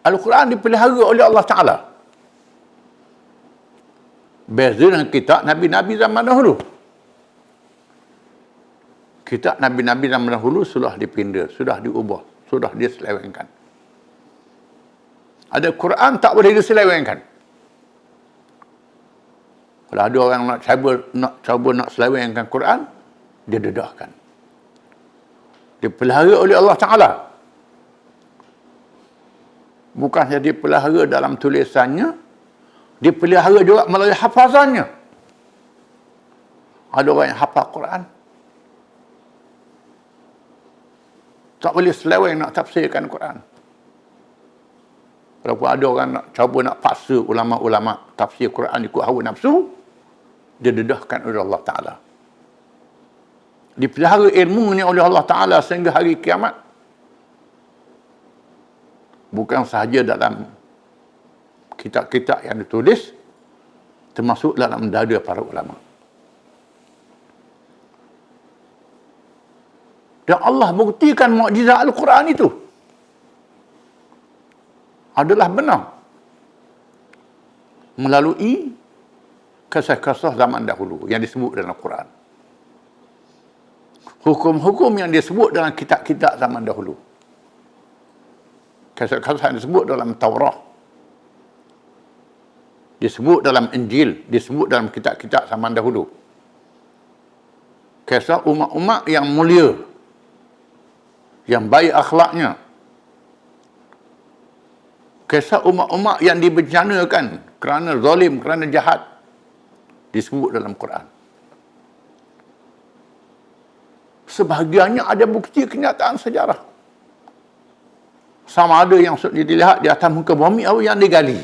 Al-Quran dipelihara oleh Allah Ta'ala. Beza dengan kitab Nabi-Nabi zaman dahulu. Kitab Nabi-Nabi zaman dahulu sudah dipindah, sudah diubah, sudah diselewengkan. Ada Quran tak boleh diselewengkan. Kalau ada orang nak cuba selewengkan Quran, dia dedahkan. Dipelihara oleh Allah Ta'ala. Bukan saja dipelihara dalam tulisannya, dipelihara juga melalui hafazannya. Ada orang yang hafal Quran, tak boleh seleweng nak tafsirkan Quran. Walaupun ada orang nak paksa ulama-ulama tafsir Quran ikut hawa nafsu, dia dedahkan oleh Allah Ta'ala. Dipelihara ilmunya oleh Allah Ta'ala sehingga hari kiamat. Bukan sahaja dalam kitab-kitab yang ditulis, termasuk dalam dada para ulama. Dan Allah buktikan mukjizat Al-Quran itu adalah benar melalui kisah-kisah zaman dahulu yang disebut dalam Al-Quran. Hukum-hukum yang disebut dalam kitab-kitab zaman dahulu. Kisah-kisah yang disebut dalam Taurat, disebut dalam Injil, disebut dalam kitab-kitab zaman dahulu. Kisah umat-umat yang mulia, yang baik akhlaknya. Kisah umat-umat yang dibencanakan kerana zalim, kerana jahat, disebut dalam Quran. Sebahagiannya ada bukti kenyataan sejarah. Sama ada yang dilihat di atas muka bumi atau yang digali.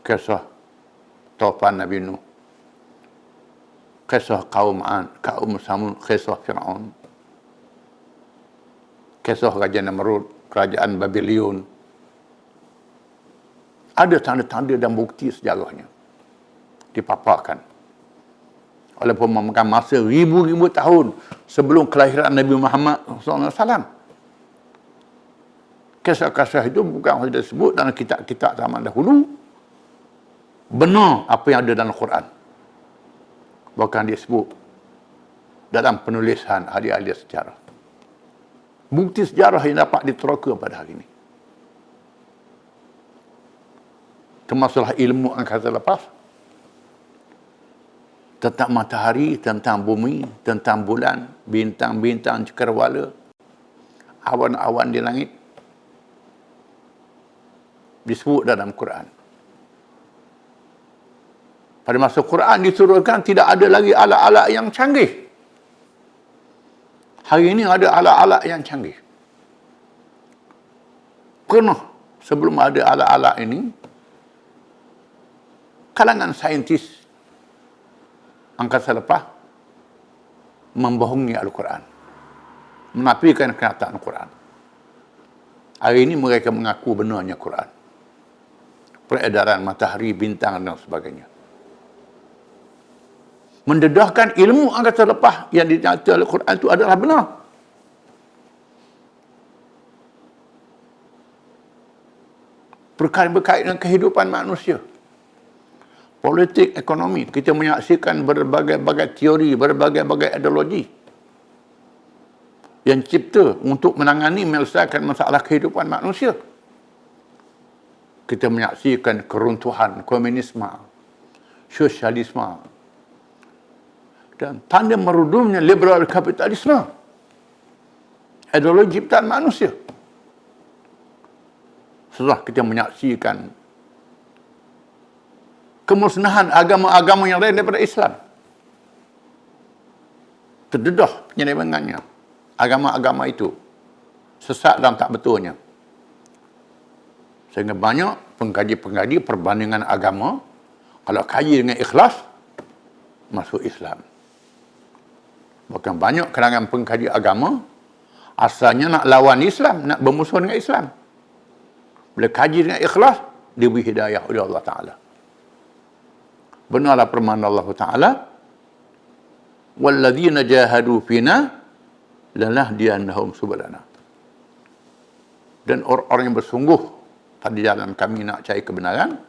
Kisah taufan Nabi Nuh, kisah kaum Ad, kaum Samud, kisah Fir'aun, kisah Raja Namrud, kerajaan Babylon. Ada tanda-tanda dan bukti sejarahnya dipaparkan. Walaupun memakan masa ribu-ribu tahun sebelum kelahiran Nabi Muhammad SAW. Kisah-kisah itu bukan saja disebut dalam kitab-kitab zaman dahulu, benar apa yang ada dalam Quran. Bahkan disebut dalam penulisan ahli-ahli sejarah. Bukti sejarah yang dapat diteroka pada hari ini. Termasuklah ilmu angkasa lepas, tentang matahari, tentang bumi, tentang bulan, bintang-bintang cakrawala, awan-awan di langit, disebut dalam Quran. Pada masa Quran diturunkan, tidak ada lagi alat-alat yang canggih. Hari ini ada alat-alat yang canggih. Pernah sebelum ada alat-alat ini, kalangan saintis angkasa lepas membohongi Al-Quran, menafikan kenyataan Quran. Hari ini mereka mengaku benarnya Quran, peredaran matahari, bintang dan sebagainya. Mendedahkan ilmu angkasa lepas yang dinyatakan oleh Quran itu adalah benar. Perkara berkait dengan kehidupan manusia, politik, ekonomi, kita menyaksikan berbagai-bagai teori, berbagai-bagai ideologi yang cipta untuk menangani menyelesaikan masalah kehidupan manusia. Kita menyaksikan keruntuhan komunisme, sosialisme, dan tanda merudumnya liberal kapitalisme, ideologi ciptaan manusia. Setelah kita menyaksikan kemusnahan agama-agama yang lain daripada Islam, terdedah penyelewengannya, agama-agama itu sesat dan tak betulnya, sehingga banyak pengkaji-pengkaji perbandingan agama, kalau kaji dengan ikhlas, masuk Islam. Bahkan banyak kalangan pengkaji agama asalnya nak lawan Islam, nak bermusuh dengan Islam. Bila kaji dengan ikhlas, diberi hidayah oleh Allah Ta'ala. Benarlah firman Allah Ta'ala, وَالَّذِينَ جَاهَدُوا فِينَا لَنَهْدِيَنَّهُمْ سُبُلَنَا. dan orang-orang yang bersungguh pada jalan kami nak cari kebenaran,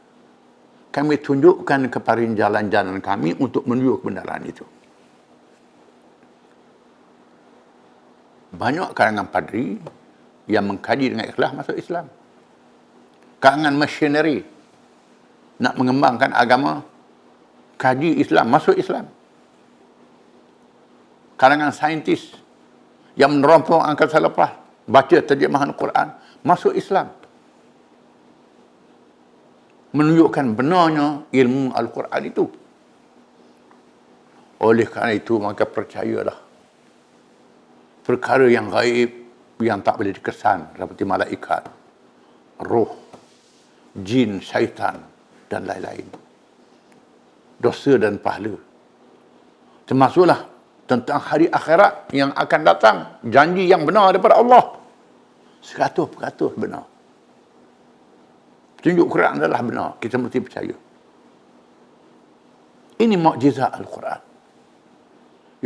kami tunjukkan kepada jalan-jalan kami untuk menuju kebenaran itu. Banyak kalangan padri yang mengkaji dengan ikhlas masuk Islam. Kalangan missionary nak mengembangkan agama, kaji Islam, masuk Islam. Kalangan saintis yang menerompong angkasa lepas, baca terjemahan Quran, masuk Islam. Menunjukkan benarnya ilmu Al-Quran itu. Oleh kerana itu, maka percayalah. Perkara yang gaib, yang tak boleh dikesan, seperti malaikat, roh, jin, syaitan, dan lain-lain. Dosa dan pahala. Termasuklah tentang hari akhirat yang akan datang, janji yang benar daripada Allah. 100% benar. Tunjuk Quran adalah benar. Kita mesti percaya. Ini mukjizat Al-Quran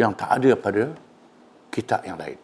yang tak ada pada kitab yang lain.